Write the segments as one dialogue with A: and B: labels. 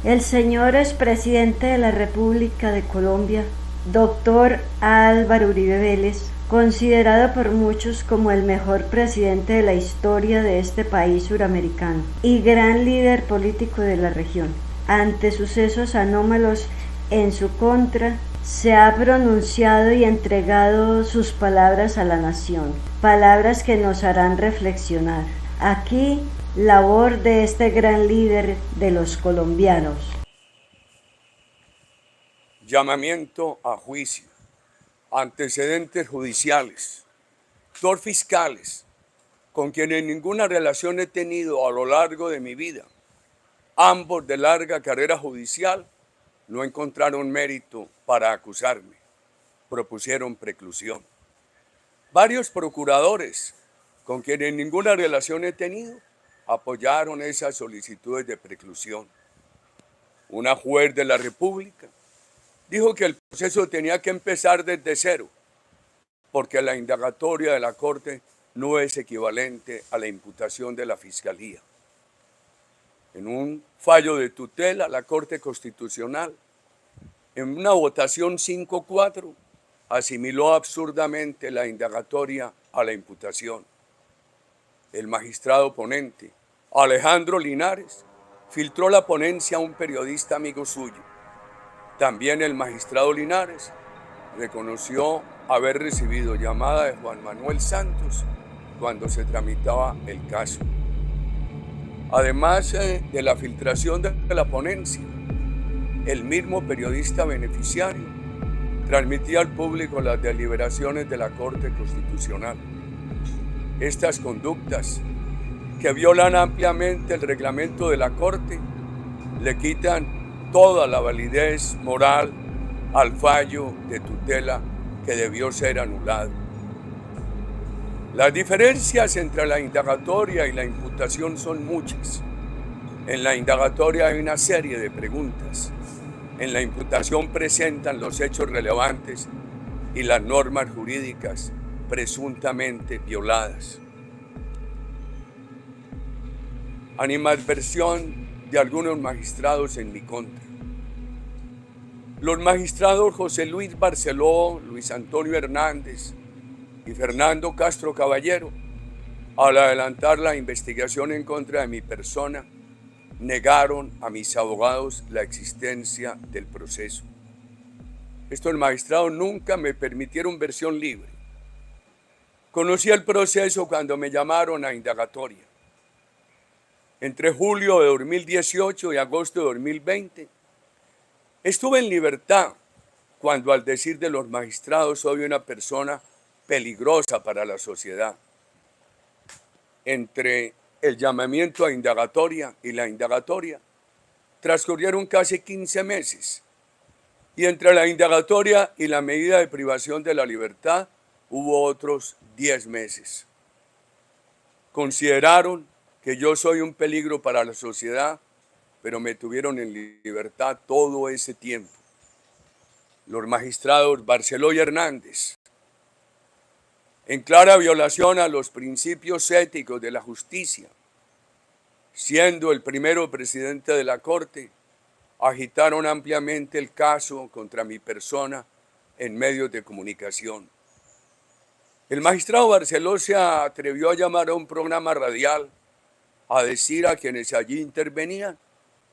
A: El señor expresidente de la República de Colombia, doctor Álvaro Uribe Vélez, considerado por muchos como el mejor presidente de la historia de este país suramericano y gran líder político de la región, ante sucesos anómalos en su contra, se ha pronunciado y entregado sus palabras a la nación, palabras que nos harán reflexionar. Aquí, labor de este gran líder de los colombianos.
B: Llamamiento a juicio, antecedentes judiciales, dos fiscales con quienes ninguna relación he tenido a lo largo de mi vida, ambos de larga carrera judicial, no encontraron mérito para acusarme, propusieron preclusión. Varios procuradores con quienes ninguna relación he tenido apoyaron esas solicitudes de preclusión. Una juez de la República dijo que el proceso tenía que empezar desde cero, porque la indagatoria de la Corte no es equivalente a la imputación de la Fiscalía. En un fallo de tutela, la Corte Constitucional, en una votación 5-4, asimiló absurdamente la indagatoria a la imputación. El magistrado ponente, Alejandro Linares, filtró la ponencia a un periodista amigo suyo. También el magistrado Linares reconoció haber recibido llamada de Juan Manuel Santos cuando se tramitaba el caso. Además de la filtración de la ponencia, el mismo periodista beneficiario transmitía al público las deliberaciones de la Corte Constitucional. Estas conductas, que violan ampliamente el reglamento de la Corte, le quitan toda la validez moral al fallo de tutela que debió ser anulado. Las diferencias entre la indagatoria y la imputación son muchas. En la indagatoria hay una serie de preguntas. En la imputación presentan los hechos relevantes y las normas jurídicas presuntamente violadas. Animadversión de algunos magistrados en mi contra. Los magistrados José Luis Barceló, Luis Antonio Hernández y Fernando Castro Caballero, al adelantar la investigación en contra de mi persona, negaron a mis abogados la existencia del proceso. Estos magistrados nunca me permitieron versión libre. Conocí el proceso cuando me llamaron a indagatoria. Entre julio de 2018 y agosto de 2020, estuve en libertad cuando, al decir de los magistrados, soy una persona peligrosa para la sociedad. Entre el llamamiento a indagatoria y la indagatoria transcurrieron casi 15 meses, y entre la indagatoria y la medida de privación de la libertad hubo otros 10 meses. Consideraron que yo soy un peligro para la sociedad, pero me tuvieron en libertad todo ese tiempo. Los magistrados Barceló y Hernández, en clara violación a los principios éticos de la justicia, siendo el primero presidente de la Corte, agitaron ampliamente el caso contra mi persona en medios de comunicación. El magistrado Barceló se atrevió a llamar a un programa radial a decir a quienes allí intervenían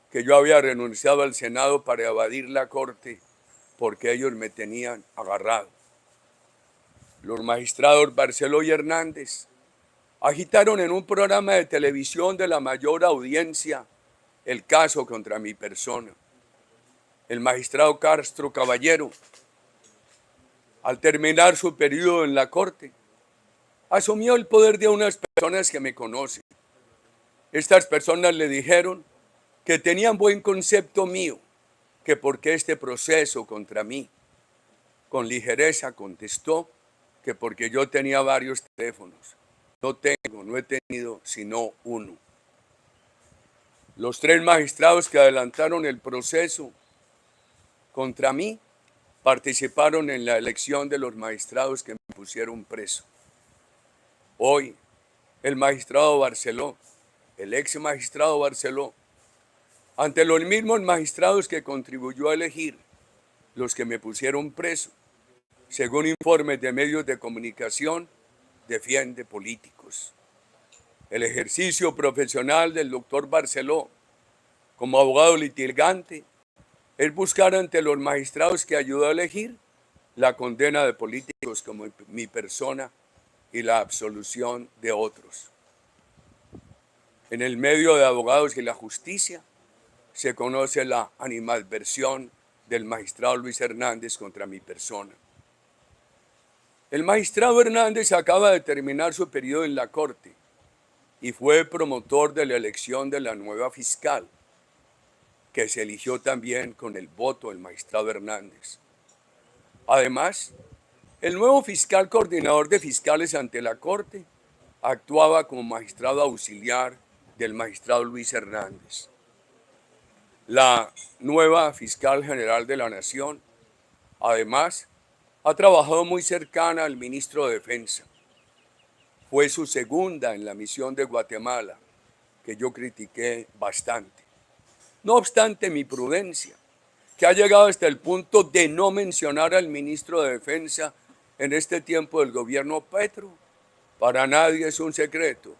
B: que yo había renunciado al Senado para evadir la Corte porque ellos me tenían agarrado. Los magistrados Barceló y Hernández agitaron en un programa de televisión de la mayor audiencia el caso contra mi persona. El magistrado Castro Caballero, al terminar su periodo en la Corte, asumió el poder de unas personas que me conocen. Estas personas le dijeron que tenían buen concepto mío, que porque este proceso contra mí, con ligereza contestó que porque yo tenía varios teléfonos. No he tenido sino uno. Los 3 magistrados que adelantaron el proceso contra mí participaron en la elección de los magistrados que me pusieron preso. Hoy, el magistrado Barceló, el ex magistrado Barceló, ante los mismos magistrados que contribuyó a elegir, los que me pusieron preso, según informes de medios de comunicación, defiende políticos. El ejercicio profesional del doctor Barceló como abogado litigante es buscar ante los magistrados que ayudó a elegir la condena de políticos como mi persona y la absolución de otros. En el medio de abogados y la justicia se conoce la animadversión del magistrado Luis Hernández contra mi persona. El magistrado Hernández acaba de terminar su periodo en la Corte y fue promotor de la elección de la nueva fiscal, que se eligió también con el voto del magistrado Hernández. Además, el nuevo fiscal coordinador de fiscales ante la Corte actuaba como magistrado auxiliar del magistrado Luis Hernández. La nueva fiscal general de la Nación, además, ha trabajado muy cercana al ministro de Defensa. Fue su segunda en la misión de Guatemala, que yo critiqué bastante. No obstante mi prudencia, que ha llegado hasta el punto de no mencionar al ministro de Defensa en este tiempo del gobierno Petro, para nadie es un secreto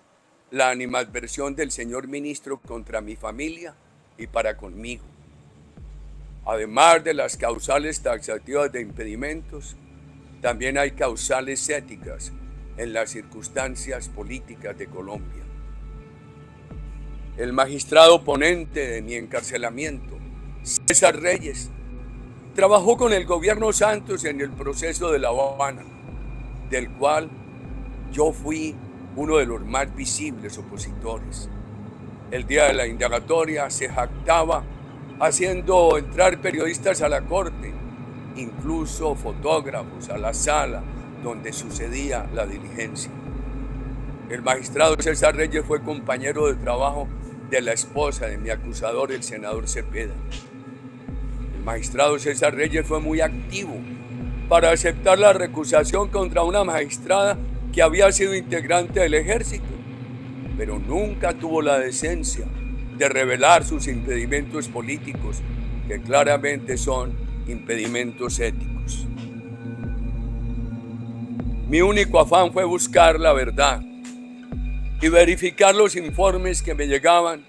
B: la animadversión del señor ministro contra mi familia y para conmigo. Además de las causales taxativas de impedimentos, también hay causales éticas en las circunstancias políticas de Colombia. El magistrado ponente de mi encarcelamiento, César Reyes, trabajó con el gobierno Santos en el proceso de La Habana, del cual yo fui uno de los más visibles opositores. El día de la indagatoria se jactaba haciendo entrar periodistas a la corte, incluso fotógrafos a la sala donde sucedía la diligencia. El magistrado César Reyes fue compañero de trabajo de la esposa de mi acusador, el senador Cepeda. El magistrado César Reyes fue muy activo para aceptar la recusación contra una magistrada que había sido integrante del ejército, pero nunca tuvo la decencia de revelar sus impedimentos políticos, que claramente son impedimentos éticos. Mi único afán fue buscar la verdad y verificar los informes que me llegaban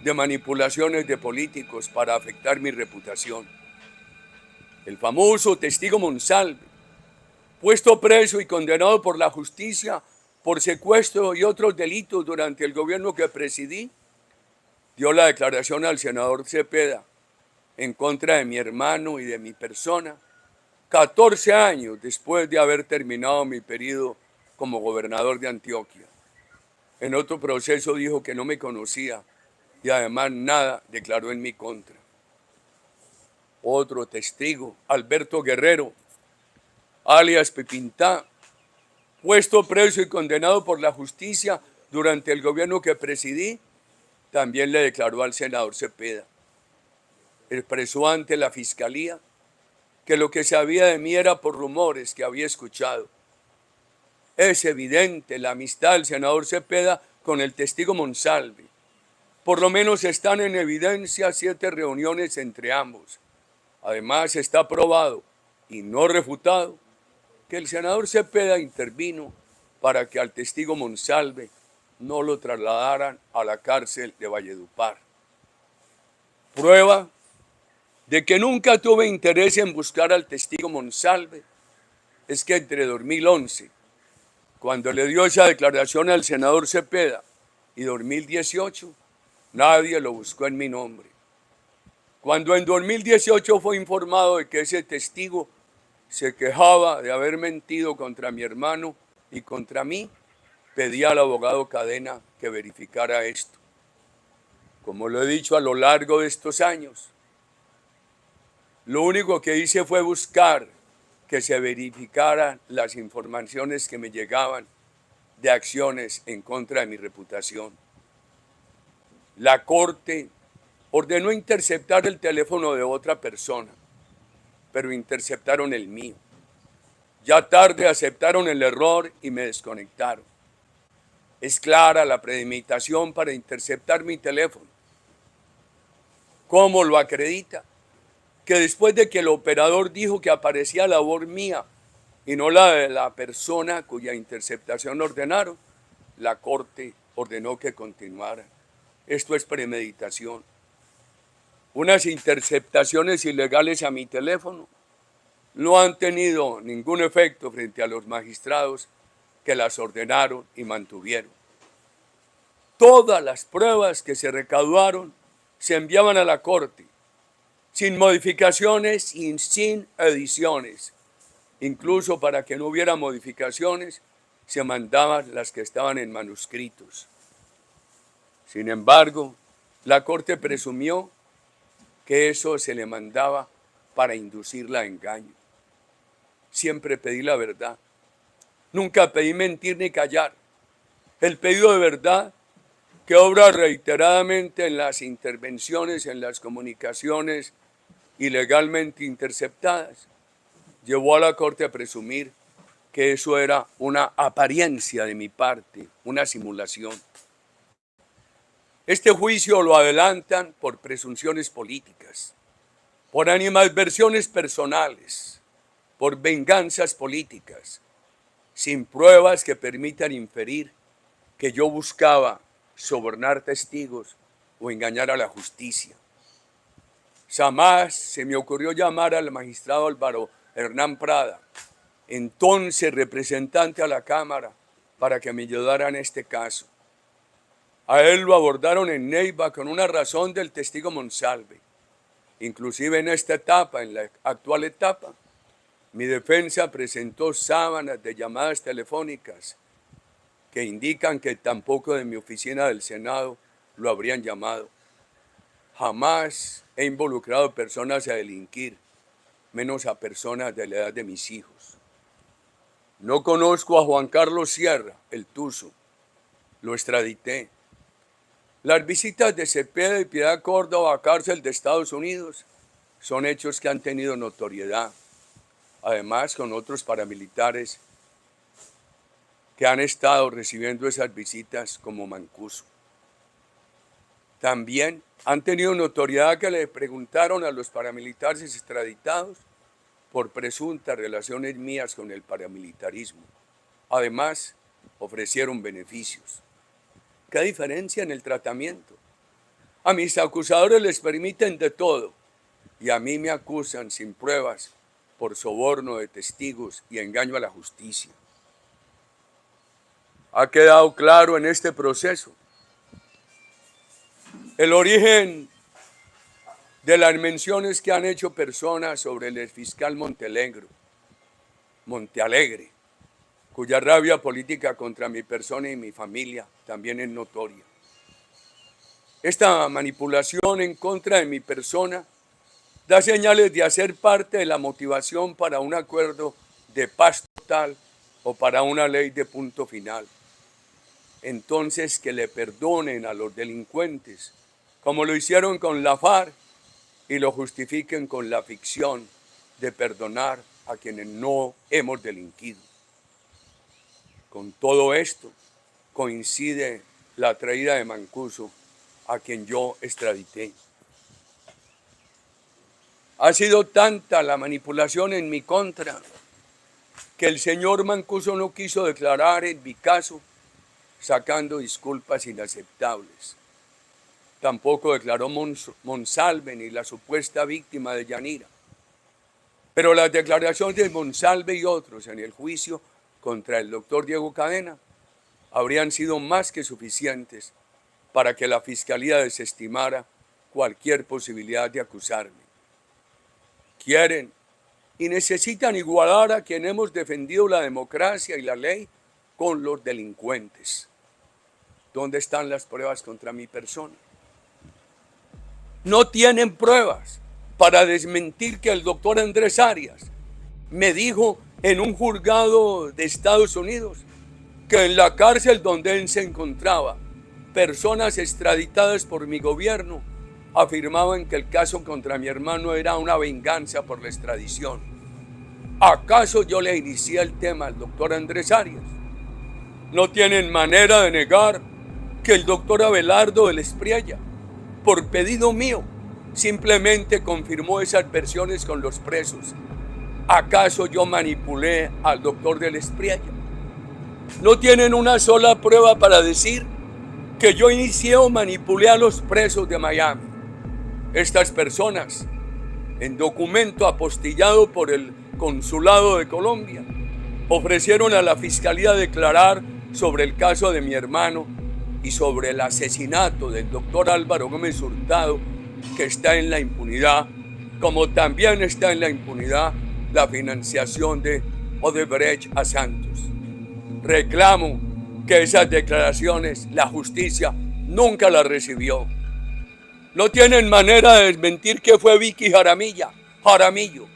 B: de manipulaciones de políticos para afectar mi reputación. El famoso testigo Monsalve, puesto preso y condenado por la justicia por secuestro y otros delitos durante el gobierno que presidí, dio la declaración al senador Cepeda en contra de mi hermano y de mi persona, 14 años después de haber terminado mi periodo como gobernador de Antioquia. En otro proceso dijo que no me conocía y además nada declaró en mi contra. Otro testigo, Alberto Guerrero, alias Pipintá, puesto preso y condenado por la justicia durante el gobierno que presidí, también le declaró al senador Cepeda. Expresó ante la fiscalía que lo que sabía de mí era por rumores que había escuchado. Es evidente la amistad del senador Cepeda con el testigo Monsalve. Por lo menos están en evidencia 7 reuniones entre ambos. Además está probado y no refutado que el senador Cepeda intervino para que al testigo Monsalve no lo trasladaran a la cárcel de Valledupar. Prueba de que nunca tuve interés en buscar al testigo Monsalve es que entre 2011, cuando le dio esa declaración al senador Cepeda, y 2018, nadie lo buscó en mi nombre. Cuando en 2018 fue informado de que ese testigo se quejaba de haber mentido contra mi hermano y contra mí, pedí al abogado Cadena que verificara esto. Como lo he dicho a lo largo de estos años, lo único que hice fue buscar que se verificaran las informaciones que me llegaban de acciones en contra de mi reputación. La Corte ordenó interceptar el teléfono de otra persona, pero interceptaron el mío. Ya tarde aceptaron el error y me desconectaron. Es clara la premeditación para interceptar mi teléfono. ¿Cómo lo acredita? Que después de que el operador dijo que aparecía labor mía y no la de la persona cuya interceptación ordenaron, la Corte ordenó que continuara. Esto es premeditación. Unas interceptaciones ilegales a mi teléfono no han tenido ningún efecto frente a los magistrados que las ordenaron y mantuvieron. Todas las pruebas que se recaudaron se enviaban a la Corte, sin modificaciones y sin ediciones. Incluso para que no hubiera modificaciones, se mandaban las que estaban en manuscritos. Sin embargo, la Corte presumió que eso se le mandaba para inducirla a engaño. Siempre pedí la verdad. Nunca pedí mentir ni callar. El pedido de verdad, que obra reiteradamente en las intervenciones, en las comunicaciones ilegalmente interceptadas, llevó a la Corte a presumir que eso era una apariencia de mi parte, una simulación. Este juicio lo adelantan por presunciones políticas, por animadversiones personales, por venganzas políticas, sin pruebas que permitan inferir que yo buscaba sobornar testigos o engañar a la justicia. Jamás se me ocurrió llamar al magistrado Álvaro Hernán Prada, entonces representante a la Cámara, para que me ayudara en este caso. A él lo abordaron en Neiva con una razón del testigo Monsalve. Inclusive en esta etapa, en la actual etapa, mi defensa presentó sábanas de llamadas telefónicas que indican que tampoco de mi oficina del Senado lo habrían llamado. Jamás he involucrado personas a delinquir, menos a personas de la edad de mis hijos. No conozco a Juan Carlos Sierra, el Tuzo. Lo extradité. Las visitas de Cepeda y Piedad Córdoba a cárcel de Estados Unidos son hechos que han tenido notoriedad. Además, con otros paramilitares que han estado recibiendo esas visitas como Mancuso. También han tenido notoriedad que le preguntaron a los paramilitares extraditados por presuntas relaciones mías con el paramilitarismo. Además, ofrecieron beneficios. ¿Qué diferencia en el tratamiento? A mis acusadores les permiten de todo y a mí me acusan sin pruebas por soborno de testigos y engaño a la justicia. Ha quedado claro en este proceso el origen de las menciones que han hecho personas sobre el exfiscal Montealegre, cuya rabia política contra mi persona y mi familia también es notoria. Esta manipulación en contra de mi persona da señales de hacer parte de la motivación para un acuerdo de paz total o para una ley de punto final. Entonces que le perdonen a los delincuentes, como lo hicieron con la FARC, y lo justifiquen con la ficción de perdonar a quienes no hemos delinquido. Con todo esto coincide la traída de Mancuso, a quien yo extradité. Ha sido tanta la manipulación en mi contra que el señor Mancuso no quiso declarar en mi caso, sacando disculpas inaceptables. Tampoco declaró Monsalve ni la supuesta víctima de Yanira. Pero las declaraciones de Monsalve y otros en el juicio contra el doctor Diego Cadena habrían sido más que suficientes para que la Fiscalía desestimara cualquier posibilidad de acusarme. Quieren y necesitan igualar a quien hemos defendido la democracia y la ley con los delincuentes. ¿Dónde están las pruebas contra mi persona? No tienen pruebas para desmentir que el doctor Andrés Arias me dijo en un juzgado de Estados Unidos que en la cárcel donde él se encontraba, personas extraditadas por mi gobierno afirmaban que el caso contra mi hermano era una venganza por la extradición. ¿Acaso yo le inicié el tema al doctor Andrés Arias? No tienen manera de negar que el doctor Abelardo del Espriella, por pedido mío, simplemente confirmó esas versiones con los presos. ¿Acaso yo manipulé al doctor del Espriella? No tienen una sola prueba para decir que yo inicié o manipulé a los presos de Miami. Estas personas, en documento apostillado por el Consulado de Colombia, ofrecieron a la Fiscalía declarar sobre el caso de mi hermano y sobre el asesinato del doctor Álvaro Gómez Hurtado, que está en la impunidad, como también está en la impunidad la financiación de Odebrecht a Santos. Reclamo que esas declaraciones la justicia nunca las recibió. No tienen manera de desmentir que fue Vicky Jaramillo,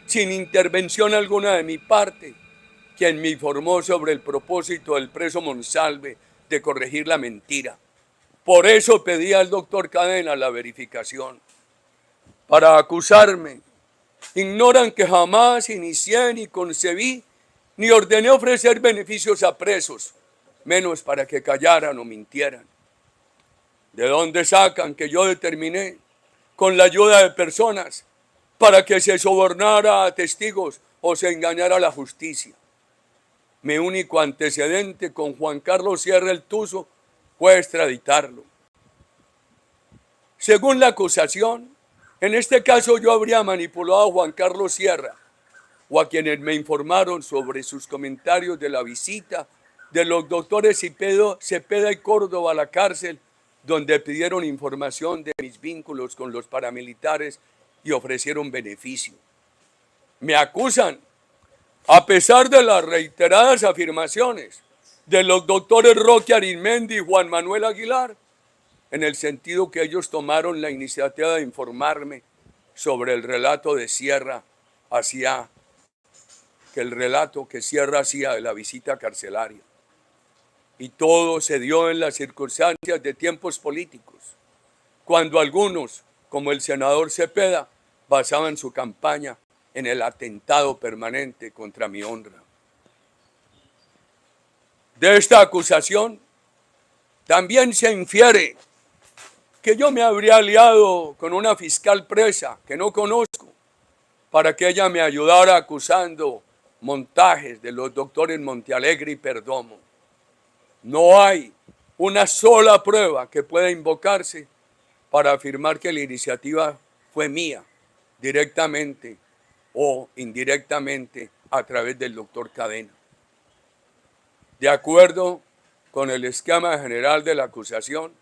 B: sin intervención alguna de mi parte, quien me informó sobre el propósito del preso Monsalve de corregir la mentira. Por eso pedí al doctor Cadena la verificación. Para acusarme, ignoran que jamás inicié ni concebí ni ordené ofrecer beneficios a presos, menos para que callaran o mintieran. ¿De dónde sacan que yo determiné, con la ayuda de personas, para que se sobornara a testigos o se engañara a la justicia? Mi único antecedente con Juan Carlos Sierra el Tuzo fue extraditarlo. Según la acusación, en este caso yo habría manipulado a Juan Carlos Sierra o a quienes me informaron sobre sus comentarios de la visita de los doctores Cepeda y Córdoba a la cárcel, donde pidieron información de mis vínculos con los paramilitares y ofrecieron beneficio. Me acusan, a pesar de las reiteradas afirmaciones de los doctores Roque Arizmendi y Juan Manuel Aguilar, en el sentido que ellos tomaron la iniciativa de informarme sobre el relato de Sierra el relato que Sierra hacía de la visita carcelaria. Y todo se dio en las circunstancias de tiempos políticos, cuando algunos, como el senador Cepeda, basaban su campaña en el atentado permanente contra mi honra. De esta acusación también se infiere que yo me habría aliado con una fiscal presa que no conozco para que ella me ayudara acusando montajes de los doctores Montealegre y Perdomo. No hay una sola prueba que pueda invocarse para afirmar que la iniciativa fue mía, directamente o indirectamente a través del doctor Cadena. De acuerdo con el esquema general de la acusación,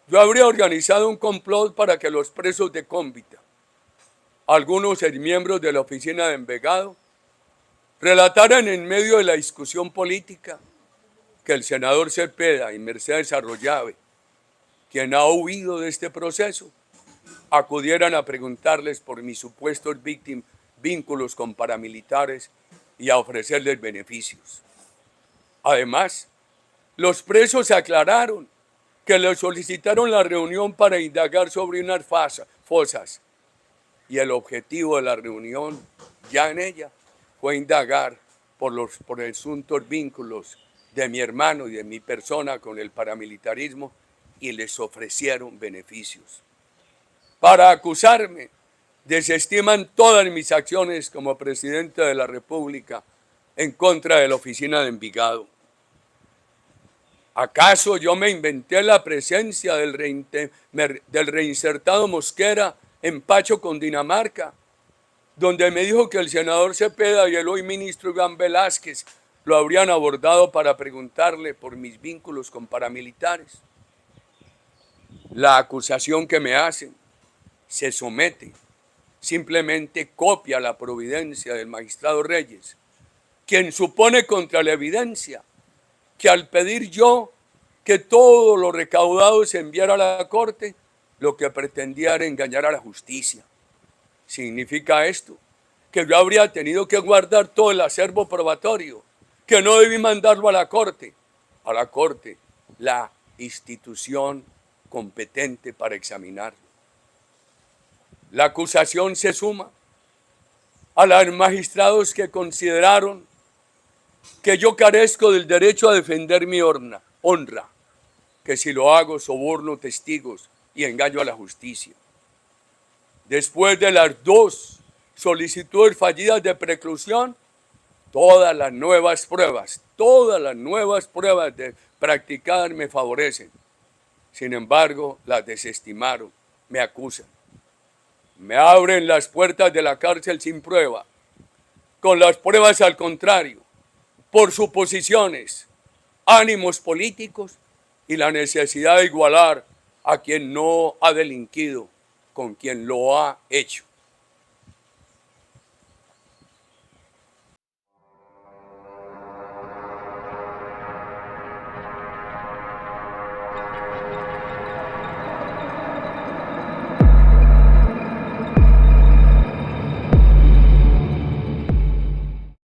B: yo habría organizado un complot para que los presos de Cómbita, algunos miembros de la oficina de Envigado, relataran en medio de la discusión política que el senador Cepeda y Mercedes Arroyave, quien ha huido de este proceso, acudieran a preguntarles por mis supuestos vínculos con paramilitares y a ofrecerles beneficios. Además, los presos aclararon que le solicitaron la reunión para indagar sobre unas fosas y el objetivo de la reunión, ya en ella, fue indagar por presuntos vínculos de mi hermano y de mi persona con el paramilitarismo y les ofrecieron beneficios. Para acusarme, desestiman todas mis acciones como presidente de la República en contra de la oficina de Envigado. ¿Acaso yo me inventé la presencia del reinsertado Mosquera en Pacho, Cundinamarca, donde me dijo que el senador Cepeda y el hoy ministro Iván Velázquez lo habrían abordado para preguntarle por mis vínculos con paramilitares? La acusación que me hacen se somete, simplemente copia la providencia del magistrado Reyes, quien supone contra la evidencia que al pedir yo que todo lo recaudado se enviara a la corte, lo que pretendía era engañar a la justicia. ¿Significa esto que yo habría tenido que guardar todo el acervo probatorio, que no debí mandarlo a la corte, la institución competente para examinarlo? La acusación se suma a los magistrados que consideraron que yo carezco del derecho a defender mi honra, que si lo hago soborno testigos y engaño a la justicia. Después de las 2 solicitudes fallidas de preclusión, todas las nuevas pruebas practicadas me favorecen. Sin embargo, las desestimaron, me acusan. Me abren las puertas de la cárcel sin prueba, con las pruebas al contrario, por suposiciones, ánimos políticos y la necesidad de igualar a quien no ha delinquido con quien lo ha hecho.